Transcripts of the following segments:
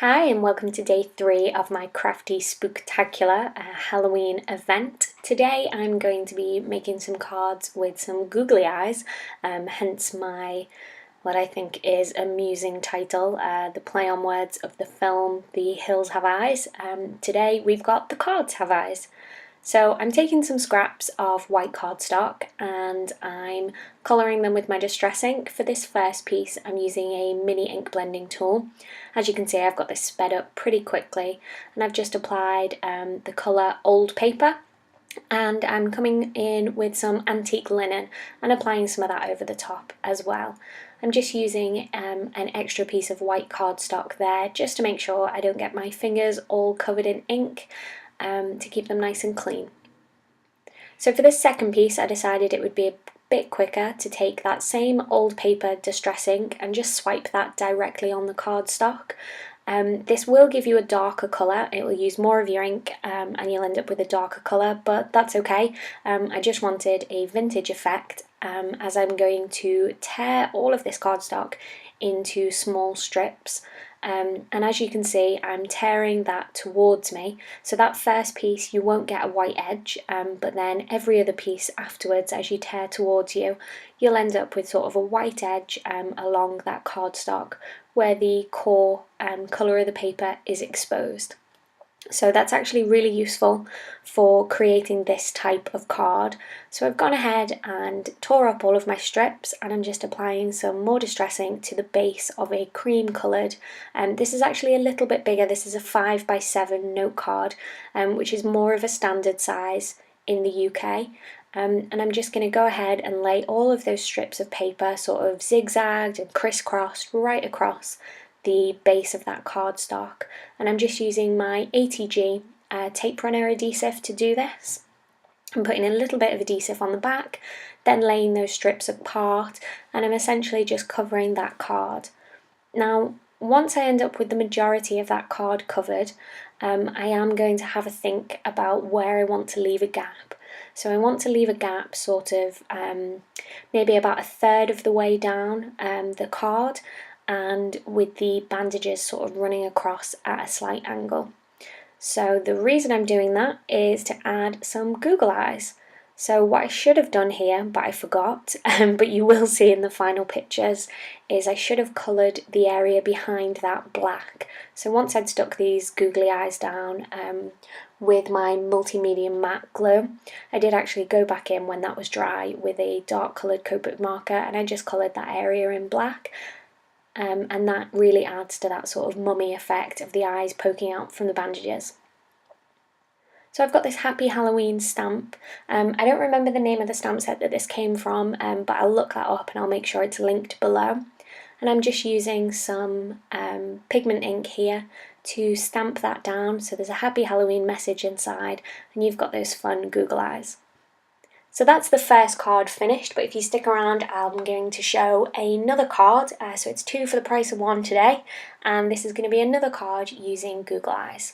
Hi and welcome to day 3 of my Crafty Spooktacular Halloween event. Today I'm going to be making some cards with some googly eyes, hence my what I think is amusing title, the play on words of the film The Hills Have Eyes. Today we've got The Cards Have Eyes. So I'm taking some scraps of white cardstock and I'm colouring them with my distress ink. For this first piece I'm using a mini ink blending tool. As you can see, I've got this sped up pretty quickly and I've just applied the colour Old Paper, and I'm coming in with some antique linen and applying some of that over the top as well. I'm just using an extra piece of white cardstock there just to make sure I don't get my fingers all covered in ink, to keep them nice and clean. So for this second piece I decided it would be a bit quicker to take that same Old Paper distress ink and just swipe that directly on the cardstock. This will give you a darker colour, it will use more of your ink and you'll end up with a darker colour, but that's okay. I just wanted a vintage effect as I'm going to tear all of this cardstock into small strips. And as you can see, I'm tearing that towards me, so that first piece you won't get a white edge, but then every other piece afterwards as you tear towards you, you'll end up with sort of a white edge along that cardstock where the core colour of the paper is exposed. So that's actually really useful for creating this type of card. So I've gone ahead and tore up all of my strips and I'm just applying some more distress ink to the base of a cream coloured, and this is actually a little bit bigger. This is a 5x7 note card, which is more of a standard size in the UK. And I'm just going to go ahead and lay all of those strips of paper sort of zigzagged and crisscrossed right across the base of that cardstock, and I'm just using my ATG tape runner adhesive to do this. I'm putting a little bit of adhesive on the back, then laying those strips apart, and I'm essentially just covering that card. Now once I end up with the majority of that card covered, I am going to have a think about where I want to leave a gap. So I want to leave a gap sort of maybe about a third of the way down the card, and with the bandages sort of running across at a slight angle. So the reason I'm doing that is to add some Google eyes. So what I should have done here, but I forgot, but you will see in the final pictures, is I should have coloured the area behind that black. So once I'd stuck these googly eyes down with my multi-medium matte glue, I did actually go back in when that was dry with a dark coloured Copic marker and I just coloured that area in black. And that really adds to that sort of mummy effect of the eyes poking out from the bandages. So I've got this Happy Halloween stamp. I don't remember the name of the stamp set that this came from, but I'll look that up and I'll make sure it's linked below. And I'm just using some pigment ink here to stamp that down, so there's a Happy Halloween message inside and you've got those fun Google eyes. So that's the first card finished, but if you stick around I'm going to show another card, so it's 2 for the price of 1 today, and this is going to be another card using Google eyes.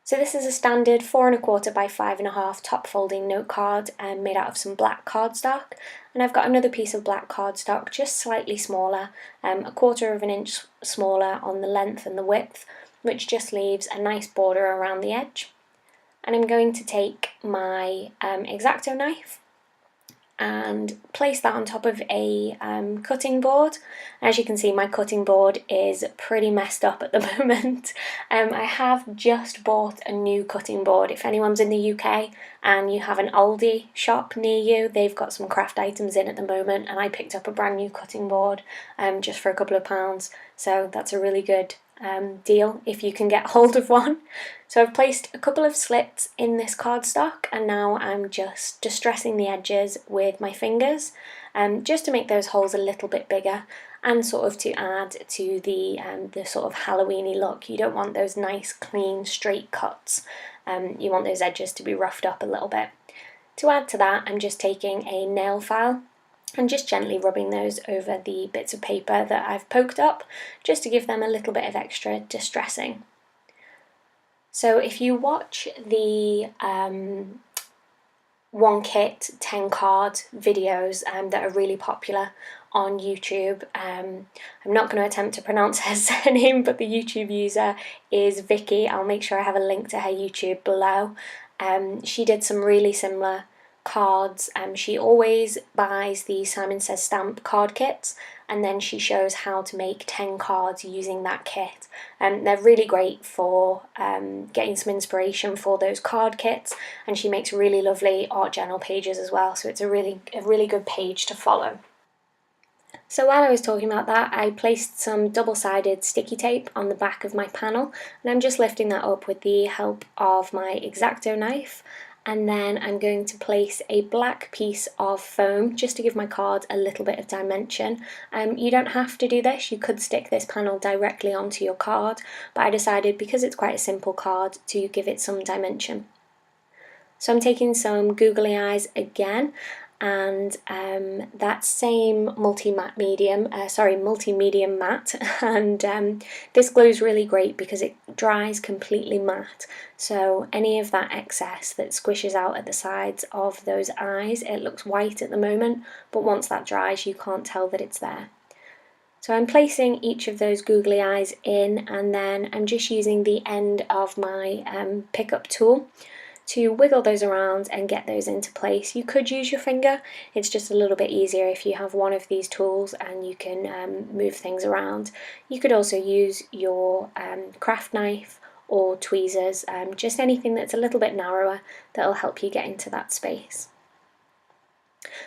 So this is a standard 4 1/4 by 5 1/2 top folding note card made out of some black cardstock, and I've got another piece of black cardstock just slightly smaller, 1/4 of an inch smaller on the length and the width, which just leaves a nice border around the edge. And I'm going to take my X-Acto knife and place that on top of a cutting board. As you can see, my cutting board is pretty messed up at the moment. I have just bought a new cutting board. If anyone's in the UK and you have an Aldi shop near you, they've got some craft items in at the moment, and I picked up a brand new cutting board just for a couple of pounds, so that's a really good deal if you can get hold of one. So I've placed a couple of slits in this cardstock and now I'm just distressing the edges with my fingers just to make those holes a little bit bigger and sort of to add to the sort of Halloweeny look. You don't want those nice clean straight cuts, you want those edges to be roughed up a little bit. To add to that, I'm just taking a nail file and just gently rubbing those over the bits of paper that I've poked up just to give them a little bit of extra distressing. So if you watch the one kit, 10 card videos that are really popular on YouTube. I'm not going to attempt to pronounce her surname, but the YouTube user is Vicky. I'll make sure I have a link to her YouTube below. She did some really similar cards. She always buys the Simon Says Stamp card kits, and then she shows how to make 10 cards using that kit. They're really great for getting some inspiration for those card kits, and she makes really lovely art journal pages as well, so it's a really good page to follow. So while I was talking about that, I placed some double-sided sticky tape on the back of my panel, and I'm just lifting that up with the help of my X-Acto knife, and then I'm going to place a black piece of foam just to give my card a little bit of dimension. You don't have to do this, you could stick this panel directly onto your card, but I decided because it's quite a simple card to give it some dimension. So I'm taking some googly eyes again, and that same multi-medium matte, and this glue is really great because it dries completely matte, so any of that excess that squishes out at the sides of those eyes, it looks white at the moment, but once that dries you can't tell that it's there. So I'm placing each of those googly eyes in, and then I'm just using the end of my pickup tool to wiggle those around and get those into place. You could use your finger, it's just a little bit easier if you have one of these tools and you can move things around. You could also use your craft knife or tweezers, just anything that's a little bit narrower that'll help you get into that space.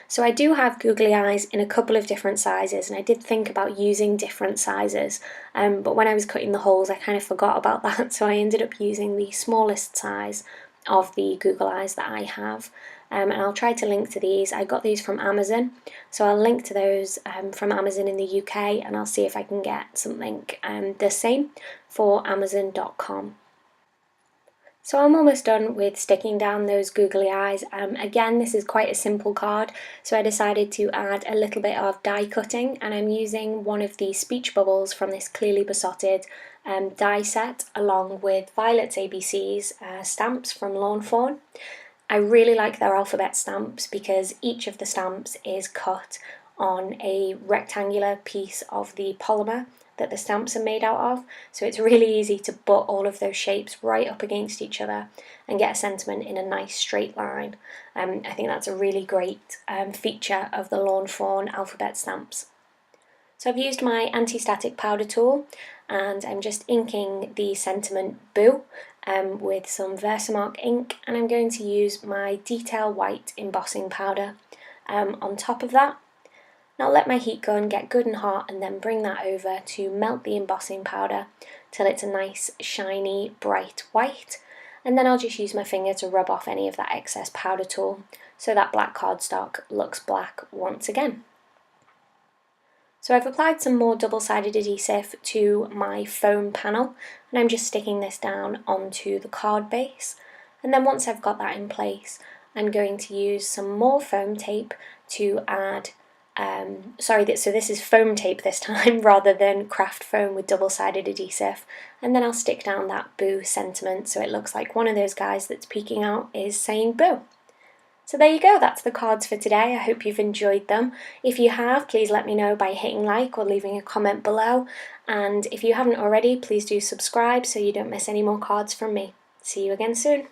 So I do have googly eyes in a couple of different sizes, and I did think about using different sizes, but when I was cutting the holes I kind of forgot about that, so I ended up using the smallest size of the googly eyes that I have, and I'll try to link to these. I got these from Amazon, so I'll link to those from Amazon in the UK, and I'll see if I can get something the same for Amazon.com. So I'm almost done with sticking down those googly eyes. Again, this is quite a simple card, so I decided to add a little bit of die cutting, and I'm using one of the speech bubbles from this clearly besotted die set along with Violet's ABC's stamps from Lawn Fawn. I really like their alphabet stamps because each of the stamps is cut on a rectangular piece of the polymer that the stamps are made out of, so it's really easy to butt all of those shapes right up against each other and get a sentiment in a nice straight line. I think that's a really great feature of the Lawn Fawn alphabet stamps. So I've used my anti-static powder tool, and I'm just inking the sentiment Boo with some Versamark ink, and I'm going to use my detail white embossing powder on top of that. Now let my heat gun get good and hot, and then bring that over to melt the embossing powder till it's a nice shiny bright white, and then I'll just use my finger to rub off any of that excess powder tool so that black cardstock looks black once again. So I've applied some more double-sided adhesive to my foam panel, and I'm just sticking this down onto the card base, and then once I've got that in place I'm going to use some more foam tape to add so this is foam tape this time rather than craft foam with double-sided adhesive, and then I'll stick down that Boo sentiment so it looks like one of those guys that's peeking out is saying Boo. So there you go, that's the cards for today. I hope you've enjoyed them. If you have, please let me know by hitting like or leaving a comment below, and if you haven't already, please do subscribe so you don't miss any more cards from me. See you again soon.